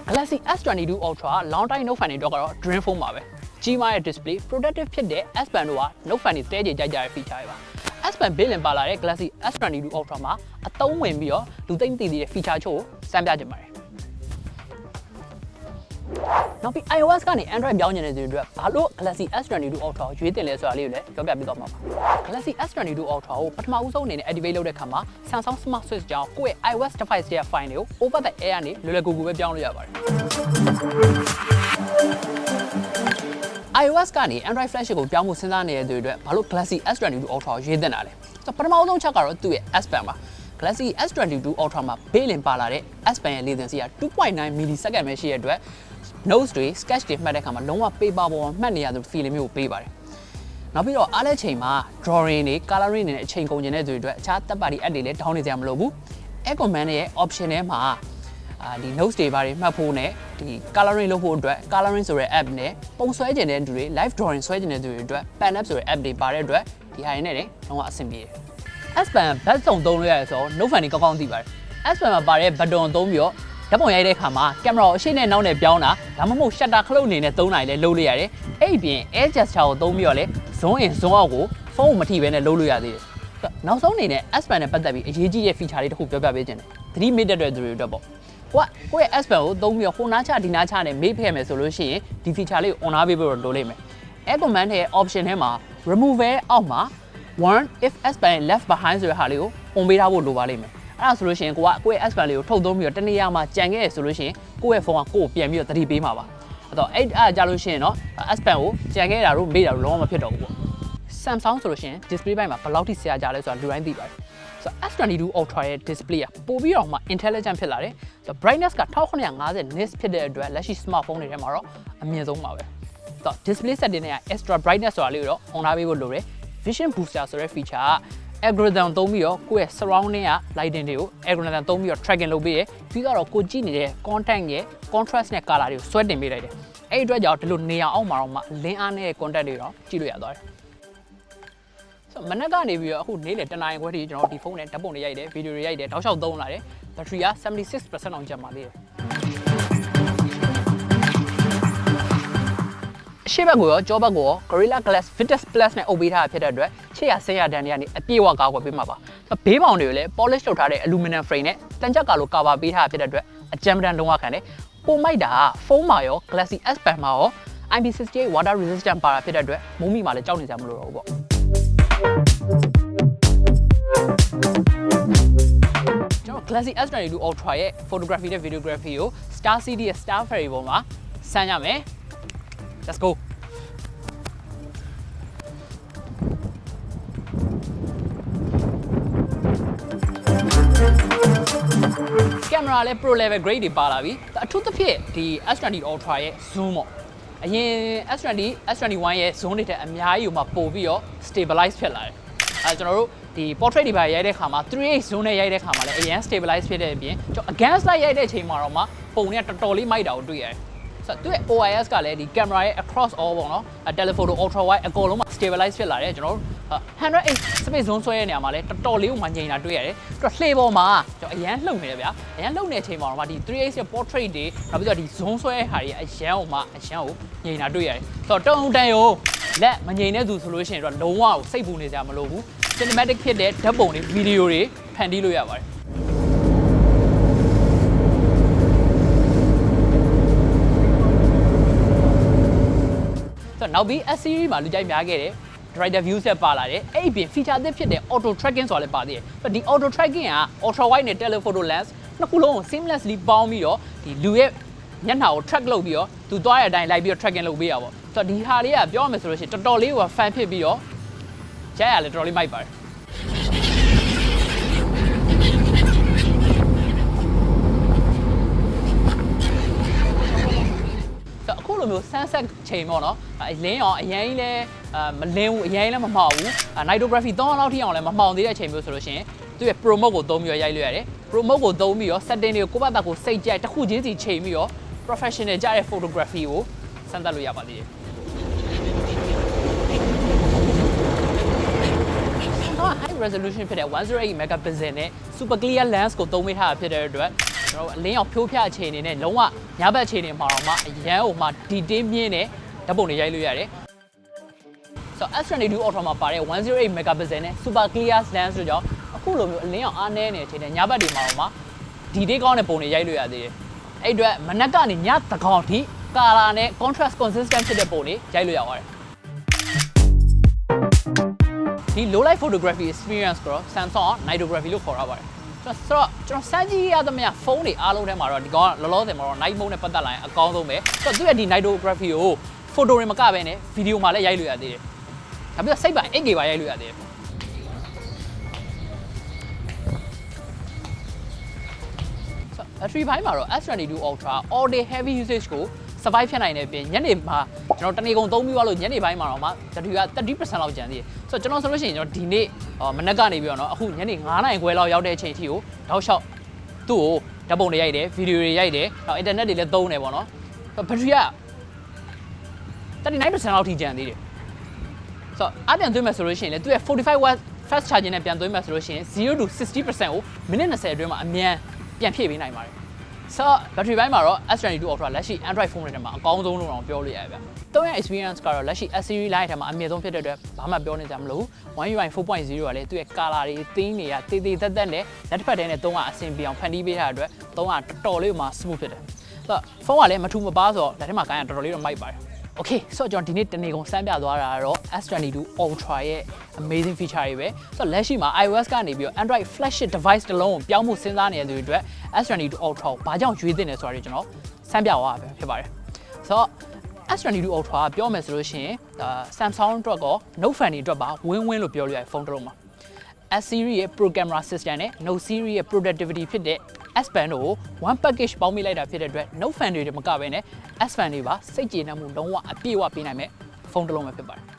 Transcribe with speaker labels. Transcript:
Speaker 1: Galaxy S22 Ultra long time note fan တွေတော့ Dream Phone ပါပဲကြီးမားတဲ့ display productive ဖြစ်တဲ့ S Pen တို့က note fan တွေတဲကြိုက်ကြတဲ့ feature တွေပါ S Pen ဘေးလင်ပါလာတဲ့ Galaxy S22 Ultra မှာအသုံးဝင်ပြီးတော့လူသိမ့်သိသေးတဲ့ feature ချို့ကိုစမ်းပြကြပါတယ်နောက်ပြီး iOS ကနေ Android ပြောင်းနေတဲ့သူတွေအတွက်ဘာလို့ Galaxy S22 Ultra ကိုရွေးတင်လဲဆိုတာလေးကိုလည်းပြောပြပေးသွားမှာပါ Galaxy S22 Ultra ကိုပထမဦးဆုံးအနေနဲ့ activate လုပ်တဲ့အခါမှာ Samsung Smart Switch ကြောင့်ကိုယ့်ရဲ့ iOS device ရဲ့ file တွေကို over the air ကနေလွယ်လွယ်ကူကူပဲပြောင်းလို့ရပါတယ် iOS ကနေ Android flagship ကိုပြောင်းဖို့စဉ်းစားနေတဲ့သူတွေအတွက်ဘာလို့ Galaxy S22 Ultra ကိုရွေးတင်တာလဲဆိုတော့ပထမဦးဆုံးချက်ကတော့သူ့ရဲ့ S Pen ပါ Galaxy S22 Ultra မှာဘေးလင်ပါလာတဲ့ S Pen ရဲ့ latency က 2.9 millisecond ပဲရှိတဲ့အတွက် notes တွေ sketch တွေမှတ်တဲ့အခါမှာလုံးဝ paper ပေါ်မှာမှတ်နေရတဲ့ feeling မျိုးကိုပေးပါတယ်နောက်ပြီးတော့အားလည်းချိန်မှာ drawing တွေ coloring တွေနဲ့အချိန်ကုန်ကျင်တဲ့သူတွေအတွက်အခြား third party app တွေလည်း down နေကြမလို့ဘူး app command ရဲ့ option ထဲမှာဒီ notes တွေပါတယ်မှတ်ဖို့နဲ့ဒီ coloring လုပ်ဖို့အတွက် coloring ဆိုတဲ့ app နဲ့ပုံဆွဲကျင်တဲ့သူတွေ live drawing ဆွဲကျင်တဲ့သူတွေအတွက် pen app ဆိုတဲ့ app တွေပါတဲ့အတွက်ဒီဟာတွေနဲ့လည်းလုံးဝအဆင်ပြေတယ် S Pen ဘတ်စုံသုံးလို့ရတယ်ဆိုတော့ note fan တွေကောင်းကောင်းသိပါတယ် S Pen မှာပါတဲ့ button သုံးပြီးတော့ဓာတ်ပုံရိုက်တဲ့အခါမှာကင်မရာကိုအရှိနဲ့နောက်နဲ့ပြောင်းတာဒါမှမဟုတ် shutter ခလုတ်အနေနဲ့သုံးနိုင်လဲလုပ်လို့ရတယ်အဲ့ဒီပြင် air gesture ကိုသုံးပြီးတော့လဲ zoom in zoom out ကိုဖုန်းကိုမထိဘဲနဲ့လုပ်လို့ရသေးတယ်နောက်ဆုံးအနေနဲ့ S Pen နဲ့ပတ်သက်ပြီးအရေးကြီးတဲ့ feature လေးတစ်ခုပြောပြပေးခြင်းတယ်သတိမေ့တတ်တဲ့သူတွေအတွက်ပေါ့ကိုယ့်ရဲ့ S Pen ကိုသုံးပြီးတော့ဟိုနားချဒီနားချနဲ့မေ့ဖယ်မယ်ဆိုလို့ရှိရင်ဒီ feature လေးကို on ပေးဖို့လိုလိမ့်မယ် air command ရဲ့ option ထဲမှာ remove အောက်မှာ warn if S Pen left behind ဆိုတဲ့ဟာလေးကို on ပေးထားဖို့လိုပါလိမ့်မယ်အဲ့ဒါဆိုလို့ရှိရင်ကိုယ့်ရဲ့ S Pen လေးကိုထုတ်သုံးပြီးတော့တနေရာမှာကြံခဲ့ရဆိုလို့ရှိရင်ကိုယ့်ရဲ့ဖုန်းကကိုယ့်ကိုပြန်ပြီးတော့သတိပေးမှာပါအဲ့တော့အဲ့ကြလို့ရှိရင်တော့ S Pen ကိုကြံခဲ့တာတို့မေ့တာတို့လုံးဝမဖြစ်တော့ဘူးပေါ့ Samsung ဆိုလို့ရှိရင် display ဘက်မှာဘယ်လောက်ထိဆရာကြလဲဆိုတာလူတိုင်းသိပါတယ်ဆိုတော့ S22 Ultra ရဲ့ display ကပို့ပြီးတော့မှ intelligent ဖြစ်လာတယ်ဆိုတော့ brightness က1950 nits ဖြစ်တဲ့အတွက်လက်ရှိ smartphone တွေထဲမှာတော့အမြင့်ဆုံးပါပဲဆိုတော့ display setting တွေက extra brightness ဆိုတာလေးကိုတော့ on ထားပေးဖို့လိုတယ် vision booster ဆိုတဲ့ feature ကalgorithm သုံးပြီးတော့ကိုယ့်ရဲ့ surrounding က lighting တွေကို algorithm သုံးပြီးတော့ tracking လုပ်ပေးတယ်ပြီးတော့ကိုကြည့်နေတဲ့ content ရဲ့ contrast နဲ့ color တွေကိုဆွဲတင်ပေးလိုက်တယ်အဲ့ဒီအတွက်ကြောင့်ဒီလိုနေရာအောက်မှာတော့မှလင်းအားနဲ့ content တွေတော့ကြည့်လို့ရသွားတယ်ဆိုတော့မနက်ကနေပြီးတော့အခုနေ့လယ်တနာရီခွဲထိကျွန်တော်ဒီဖုန်းနဲ့ဓာတ်ပုံတွေရိုက်တယ်ဗီဒီယိုတွေရိုက်တယ်တောက်လျှောက်သုံးလာတယ်ဘက်ထရီက 76% အောင်ကျန်ပါသေးတယ်ရှေ့ဘက်ကိုရောကြောဘက်ကိုရော Gorilla Glass Vitus Plus နဲ့အုပ်ပေးထားတာဖြစ်တဲ့အတွက်ရှေ့ရဆင်းရတန်းတွေကနေအပြည့်အဝကာကွယ်ပေးမှာပါဘေးပေါင်တွေကိုလည်း polish လုပ်ထားတဲ့ aluminum frame နဲ့တန်ကြပ်ကာလို cover ပေးထားတာဖြစ်တဲ့အတွက်အကြမ်းပတမ်းလုံးဝခံတယ်ပုံမိုက်တာဖုန်းမှာရော Galaxy S Pen မှာရော IP68 water resistant ပါတာဖြစ်တဲ့အတွက်မုံမိမှာလည်းကြောက်နေကြမလို့တော့ဘူးပေါ့ကျွန်တော် Galaxy S22 Ultra ရဲ့ photography နဲ့ videography ကို Star CD ရဲ့ Star Ferry ပေါ်မှာစမ်းရမယ် Let's go ကင်မရာလည်း Pro level grade တွေပါလာပြီအထူးသဖြင့်ဒီ S22 Ultra ရဲ့ zoom ပေါ့အရင် S20 S21 ရဲ့ zoom တွေတဲ့အများကြီးကိုမှပို့ပြီးတော့ stabilize ဖြစ်လာတယ်ကျွန်တော်တို့ဒီ portrait တွေပါရိုက်တဲ့ခါမှာ 3x zoom နဲ့ရိုက်တဲ့ခါမှာလည်းအရင် stabilize ဖြစ်တဲ့အပြင်ကျွန်တော် against light ရိုက်တဲ့အချိန်မှာတော့မှပုံတွေကတော်တော်လေးမိုက်တာကိုတွေ့ရတယ်ဆိုတော့သူ့ရဲ့ OIS ကလည်းဒီ camera ရဲ့ across all ပေါ့နော် telephoto ultra wide အကုန်လုံးမှာ stabilize ဖြစ်လာတယ်ကျွန်တော်တို့ 100x space zone ဆွဲတဲ့နေရာမှာလည်းတော်တော်လေးကိုမှငြိမ်တာတွေ့ရတယ်ပြီးတော့လှေပေါ်မှာကျွန်တော်အရန်လှုပ်နေတယ်ဗျာအရန်လှုပ်နေတဲ့အချိန်မှာတော့ဒီ 3x ရဲ့ portrait တွေနောက်ပြီးတော့ဒီ zone ဆွဲတဲ့ဟာတွေအရန်ကိုငြိမ်တာတွေ့ရတယ်ဆိုတော့တုံတန်ရောလက်မငြိမ်တဲ့သူဆိုလို့ရှိရင်တော့လုံးဝကိုစိတ်ပူနေကြမလို့ဘူး cinematic ဖြစ်တဲ့ဓာတ်ပုံတွေဗီဒီယိုတွေဖန်တီးလို့ရပါတယ်နောက်ပြီး S series မှာလူကြိုက်များခဲ့တယ် Director View set ပါလာတယ်အဲ့ဒီပြင် feature အသစ်ဖြစ်တဲ့ auto tracking ဆိုတာလည်းပါသေးတယ်ဒီ auto tracking က ultra wide နဲ့ telephoto lens နှစ်ခုလုံးကို seamlessly ပေါင်းပြီးတော့ဒီလူရဲ့မျက်နှာကို track လုပ်ပြီးတော့သူသွားတဲ့အတိုင်းလိုက်ပြီးတော့ tracking လုပ်ပေးရပါဆိုတော့ဒီဟာလေးကပြောရမယ်ဆိုလို့ရှိရင်တော်တော်လေးကို fan ဖြစ်ပြီးတော့ကြားရလဲတော်တော်လေးမိုက်ပါတယ်အခုလိုမျိုး sunset ချိန်ပေါ့နော်လင်းအောင်အရင်ကြီးလဲမလင်းဘူးအရင်ကြီးလဲမမှောက်ဘူး nightography 3လောက်ထိအောင်လဲမမှောင်သေးတဲ့အချိန်မျိုးဆိုလို့ရှိရင်သူ့ရဲ့ pro mode ကိုသုံးပြီးရိုက်လို့ရတယ် pro mode ကိုသုံးပြီးတော့ setting တွေကိုကိုယ့်ဘာသာကိုစိတ်ကြိုက်တစ်ခုချင်းစီချိန်ပြီးတော့ professional ကြတဲ့ photography ကိုစမ်းသပ်လို့ရပါသေးတယ်ဟို resolution ဖြစ်တဲ့ 108 megapixel နဲ့ super clear lens ကိုသုံးပေးထားတာဖြစ်တဲ့အတွက်ကျွန်တော်အလင်းအောင်ဖြိုးဖျအခြေအနေနဲ့လုံးဝညဘက်အခြေအနေမှာတော့မှအရန်ဟိုမှာ detail မြင့်တဲ့ဓာတ်ပုံတွေရိုက်လို့ရတယ်ဆိုတော့ S22 Ultra မှာပါတဲ့108 megapixel နဲ့ super clear lens တို့ကြောင့်အခုလိုမျိုးအလင်းအောင်အားနည်းနေတဲ့အချိန်နဲ့ညဘက်တွေမှာတော့မှ detail ကောင်းတဲ့ပုံတွေရိုက်လို့ရသေးတယ်အဲ့အတွက်မနက်ကနေညသကောင်ထိ color နဲ့ contrast consistent ဖြစ်တဲ့ပုံတွေရိုက်လို့ရပါတယ်ဒီ low light photography experience ကို Samsung nightography လို့ခေါ်ရပါတယ်ဆိုတော့ကျွန်တော်စမ်းကြည့်ရသမျှဖုန်းတွေအားလုံးထဲမှာတော့ဒီကောင်ကလောလောဆယ်မှာတော့ night mode နဲ့ပတ်သက်လာရင်အကောင်းဆုံးပဲဆိုတော့သူ့ရဲ့ဒီ nightography ကို photo တွေမကဘဲနဲ့ video မှာလည်းရိုက်လို့ရသေးတယ်ဒါပြီးတော့စိတ်ပါ 8K ပါရိုက်လို့ရသေးတယ်battery ဘိုင်းမှာတော့ S22 Ultra all day heavy usage ကို survive ဖြစ်နိုင်တဲ့အပြင်ညနေမှာကျွန်တော်တနေ့ကုန်သုံးပြီးသွားလို့ညနေပိုင်းမှာတော့မှ battery က 30% လောက်ကျန်သေးတယ်ဆိုတော့ကျွန်တော်ဆိုလို့ရှိရင်ကျွန်တော်ဒီနေ့မနက်ကနေပြီးတော့နော်အခုညနေ9နာရီခွဲလောက်ရောက်တဲ့အချိန်အထိကိုတောက်လျှောက်သူ့ကိုဓာတ်ပုံတွေရိုက်တယ်ဗီဒီယိုတွေရိုက်တယ်နောက် internet တွေလည်းသုံးတယ်ပေါ့နော် battery က 39% လောက်ထိကျန်သေးတယ်ဆိုတော့အပြန်သွင်းမယ်ဆိုလို့ရှိရင်လည်းသူ့ရဲ့45 watt fast charging နဲ့ပြန်သွင်းမယ်ဆိုလို့ရှိရင်0 to 60% ကိုမိနစ်20အတွင်းမှာအမြန်ပြန်ဖြည့်ပေးနိုင်ပါတယ်ဆိုတော့ battery ဘိုင်းမှာတော့ S22 Ultra လက်ရှိ Android phone တွေထဲမှာအကောင်းဆုံးလို့တော့ပြောလို့ရတယ်ဗျ။သုံးရ experience ကတော့လက်ရှိ S series line ထဲမှာအမြင့်ဆုံးဖြစ်တဲ့အတွက်ဘာမှပြောနေကြမလို့ One UI 4.0 ကလည်းသူ့ရဲ့ color တွေ theme တွေကတေးသေးသက်သက်နဲ့လက်တစ်ဖက်တည်းနဲ့သုံးရအဆင်ပြေအောင်ဖန်တီးပေးထားတဲ့အတွက်သုံးရတော်တော်လေးမှ smooth ဖြစ်တယ်။ဆိုတော့ဖုန်းကလည်းမထူမပါဆိုတော့လက်ထဲမှာကိုင်းရတော်တော်လေးတော့မိုက်ပါတယ်။ Okay ဆိုတော့ကျွန်တော်ဒီနေ့တနေ့ကုန်စမ်းပြသွားတာကတော့ S22 Ultra ရဲ့ amazing feature တွေပဲဆိုတော့လက်ရှိမှာ iOS ကနေပြီးတော့ Android flagship device တစ်လုံးကိုပြောင်းမှုစဉ်းစားနေတဲ့သူတွေအတွက် S22 Ultra ကိုဘာကြောင့်ရွေးသင့်လဲဆိုတာတွေကျွန်တော်စမ်းပြသွားတာပဲဖြစ်ပါတယ်ဆိုတော့ S22 Ultra ကပြောမယ်ဆိုလို့ရှိရင်Samsung အတွက်ကော Note fan တွေအတွက်ပါ win-win လို့ပြောလို့ရတယ်ဖုန်းတစ်လုံးမှာ S series ရဲ့ Pro Camera System နဲ့ Note series ရဲ့ Productivity ဖြစ်တဲ့ S Pen တို့ကို one package ပေါင်းမိလိုက်တာဖြစ်တဲ့အတွက် Note fan တွေမကဘဲနဲ့ S Pen တွေပါစိတ်ကျေနပ်မှုလုံးဝအပြည့်အဝပေးနိုင်မဲ့ဖုန်းတစ်လုံးပဲဖြစ်ပါတယ်